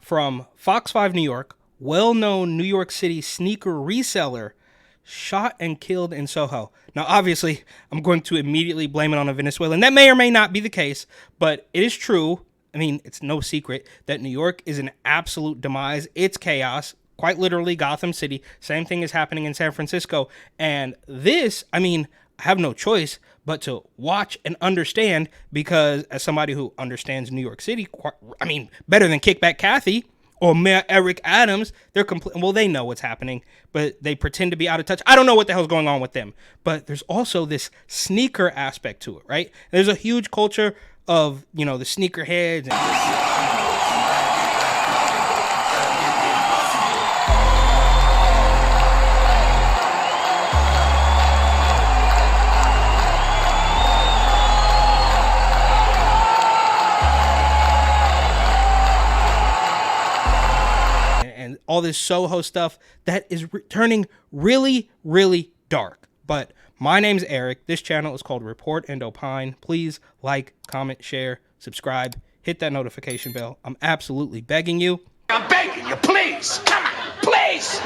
from Fox 5 New York, well-known New York City sneaker reseller, shot and killed in Soho. Now, obviously, I'm going to immediately blame it on a Venezuelan. That may or may not be the case, but it is true. I mean, it's no secret that New York is an absolute demise. It's chaos. Quite literally, Gotham City. Same thing is happening in San Francisco. And this, I mean, I have no choice but to watch and understand, because as somebody who understands New York City, better than Kickback Kathy or Mayor Eric Adams, they know what's happening, but they pretend to be out of touch. I don't know what the hell's going on with them. But there's also this sneaker aspect to it, right? There's a huge culture of, the sneakerheads and all this Soho stuff that is turning really, really dark. But my name's Eric. This channel is called Report and Opine. Please like, comment, share, subscribe, hit that notification bell. I'm absolutely begging you. I'm begging you, please. Come on, please.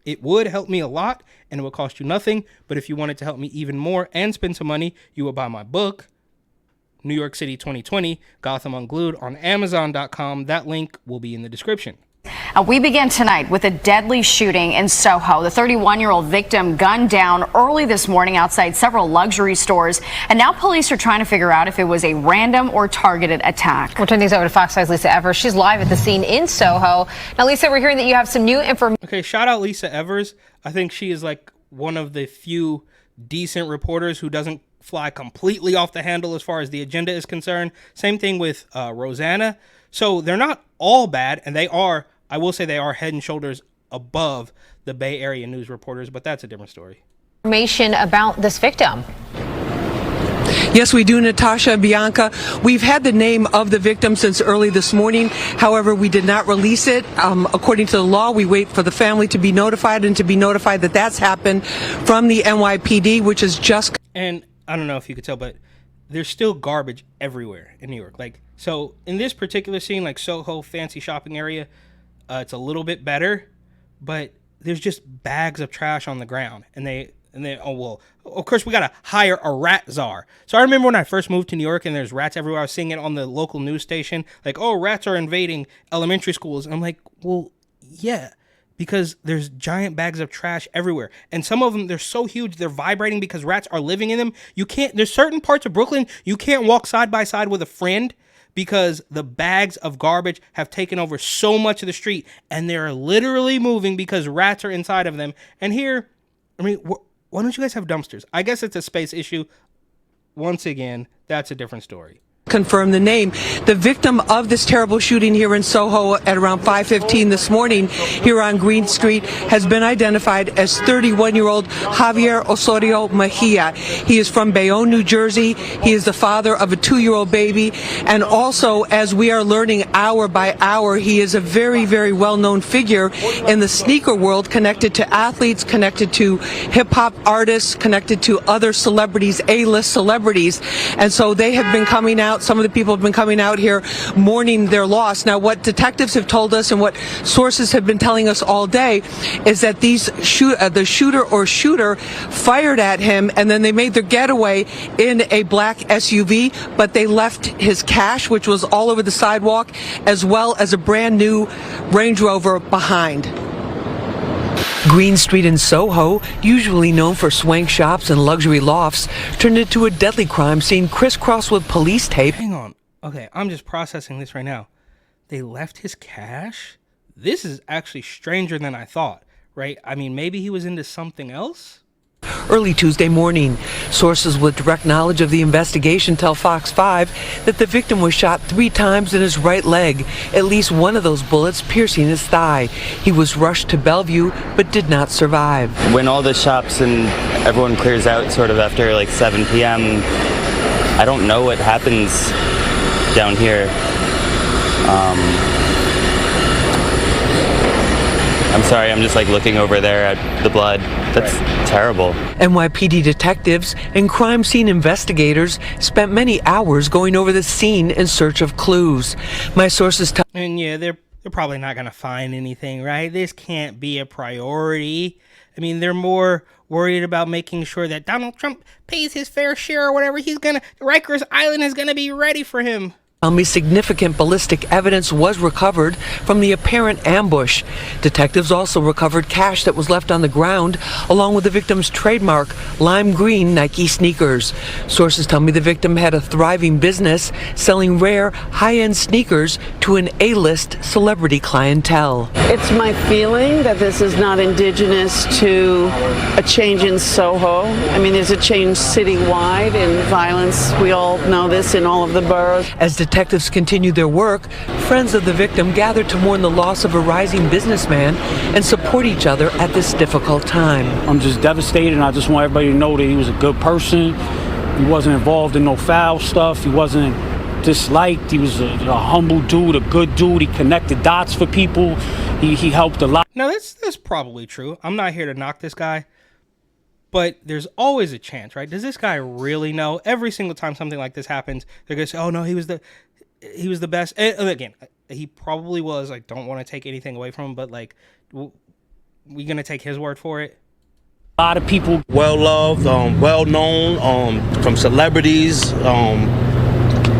It would help me a lot, and it would cost you nothing. But if you wanted to help me even more and spend some money, you would buy my book, New York City 2020, Gotham Unglued, on Amazon.com. That link will be in the description. We begin tonight with a deadly shooting in Soho. The 31-year-old victim gunned down early this morning outside several luxury stores. And now police are trying to figure out if it was a random or targeted attack. We'll turn things over to Fox 5's Lisa Evers. She's live at the scene in Soho. Now, Lisa, we're hearing that you have some new information. Okay, shout out Lisa Evers. I think she is like one of the few decent reporters who doesn't fly completely off the handle as far as the agenda is concerned. Same thing with Rosanna. So they're not all bad, and I will say they are head and shoulders above the Bay Area news reporters, but that's a different story. Information about this victim. Yes, we do, Natasha and Bianca. We've had the name of the victim since early this morning. However, we did not release it. According to the law, we wait for the family to be notified and to be notified that that's happened from the NYPD, which is just... And I don't know if you could tell, but there's still garbage everywhere in New York. So in this particular scene, like Soho, fancy shopping area, it's a little bit better, but there's just bags of trash on the ground. And of course, we got to hire a rat czar. So I remember when I first moved to New York and there's rats everywhere. I was seeing it on the local news station. Like, oh, rats are invading elementary schools. And I'm like, well, yeah, because there's giant bags of trash everywhere. And some of them, they're so huge, they're vibrating because rats are living in them. There's certain parts of Brooklyn, you can't walk side by side with a friend because the bags of garbage have taken over so much of the street, and they're literally moving because rats are inside of them. And here, why don't you guys have dumpsters? I guess it's a space issue. Once again, that's a different story. Confirm the name. The victim of this terrible shooting here in Soho at around 5:15 this morning here on Green Street has been identified as 31-year-old Javier Osorio Mejia. He is from Bayonne, New Jersey. He is the father of a 2-year-old baby. And also, as we are learning hour by hour, he is a very, very well-known figure in the sneaker world, connected to athletes, connected to hip-hop artists, connected to other celebrities, A-list celebrities. And so they have been coming out. Some of the people have been coming out here mourning their loss. Now, what detectives have told us and what sources have been telling us all day is that the shooter fired at him, and then they made their getaway in a black SUV, but they left his cash, which was all over the sidewalk, as well as a brand new Range Rover behind. Green Street in Soho, usually known for swank shops and luxury lofts, turned into a deadly crime scene crisscrossed with police tape. Hang on. Okay, I'm just processing this right now. They left his cash? This is actually stranger than I thought, right? I mean, maybe he was into something else? Early Tuesday morning, sources with direct knowledge of the investigation tell Fox 5 that the victim was shot 3 times in his right leg, at least one of those bullets piercing his thigh. He was rushed to Bellevue, but did not survive. When all the shops and everyone clears out sort of after like 7 p.m., I don't know what happens down here. I'm sorry, I'm just like looking over there at the blood. That's terrible. NYPD detectives and crime scene investigators spent many hours going over the scene in search of clues. My sources tell... And yeah, they're probably not going to find anything, right? This can't be a priority. I mean, they're more worried about making sure that Donald Trump pays his fair share or whatever. Rikers Island is going to be ready for him. Significant ballistic evidence was recovered from the apparent ambush. Detectives also recovered cash that was left on the ground, along with the victim's trademark lime green Nike sneakers. Sources tell me the victim had a thriving business selling rare, high-end sneakers to an A-list celebrity clientele. It's my feeling that this is not indigenous to a change in Soho. I mean, there's a change citywide in violence. We all know this in all of the boroughs. As detectives continue their work, friends of the victim gather to mourn the loss of a rising businessman and support each other at this difficult time. I'm just devastated, and I just want everybody to know that he was a good person. He wasn't involved in no foul stuff. He wasn't disliked. He was a humble dude, a good dude. He connected dots for people. He helped a lot. Now, that's probably true. I'm not here to knock this guy, but there's always a chance, right? Does this guy really know? Every single time something like this happens, they're going to say, oh, no, he was the best. And again, he probably was. I don't want to take anything away from him, but, like, we going to take his word for it? A lot of people. Well-loved, well-known, from celebrities,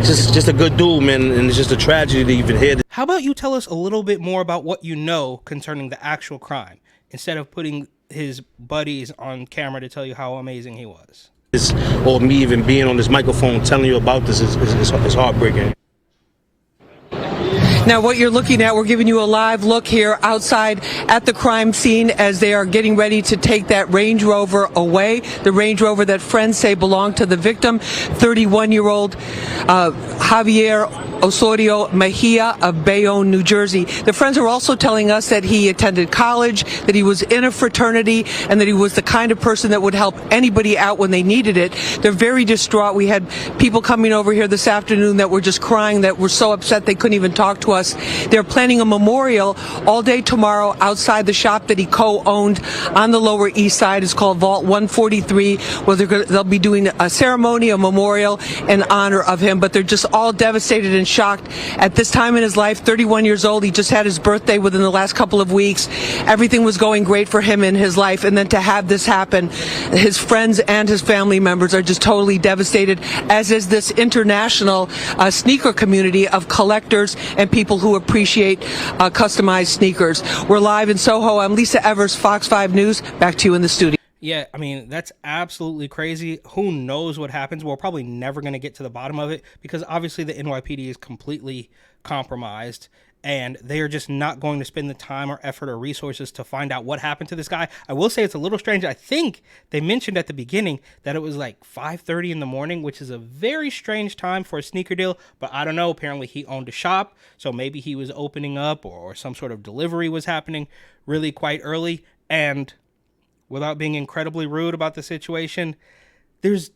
just a good dude, man, and it's just a tragedy to even hear this. How about you tell us a little bit more about what you know concerning the actual crime, instead of putting his buddies on camera to tell you how amazing he was? Or me even being on this microphone telling you about this is heartbreaking. Now, what you're looking at, we're giving you a live look here outside at the crime scene as they are getting ready to take that Range Rover away. The Range Rover that friends say belonged to the victim, 31-year-old Javier Osorio Mejia of Bayonne, New Jersey. The friends are also telling us that he attended college, that he was in a fraternity, and that he was the kind of person that would help anybody out when they needed it. They're very distraught. We had people coming over here this afternoon that were just crying, that were so upset they couldn't even talk to us. They're planning a memorial all day tomorrow outside the shop that he co-owned on the Lower East Side. It's called Vault 143, where they'll be doing a ceremony, a memorial in honor of him. But they're just all devastated and shocked at this time in his life. 31 years old. He just had his birthday within the last couple of weeks. Everything was going great for him in his life. And then to have this happen, his friends and his family members are just totally devastated, as is this international sneaker community of collectors and people who appreciate customized sneakers. We're live in Soho. I'm Lisa Evers, Fox 5 News. Back to you in the studio. Yeah, I mean, that's absolutely crazy. Who knows what happens? We're probably never going to get to the bottom of it, because obviously the NYPD is completely compromised, and they are just not going to spend the time or effort or resources to find out what happened to this guy. I will say it's a little strange. I think they mentioned at the beginning that it was like 5:30 in the morning, which is a very strange time for a sneaker deal, but I don't know. Apparently he owned a shop, so maybe he was opening up, or some sort of delivery was happening really quite early. And without being incredibly rude about the situation, there's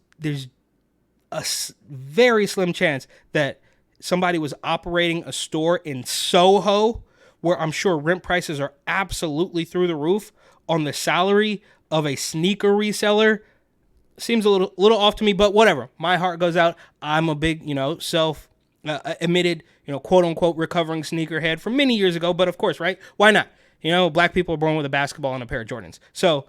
a very slim chance that somebody was operating a store in Soho, where I'm sure rent prices are absolutely through the roof, on the salary of a sneaker reseller. Seems a little off to me, but whatever. My heart goes out. I'm a big, self-admitted, quote-unquote recovering sneakerhead from many years ago, but of course, right? Why not? Black people are born with a basketball and a pair of Jordans. So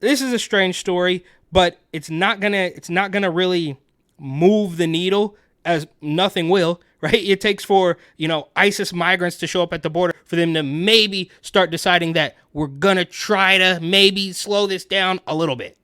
this is a strange story, but it's not gonna really move the needle, as nothing will, right? It takes for, ISIS migrants to show up at the border for them to maybe start deciding that we're gonna try to maybe slow this down a little bit.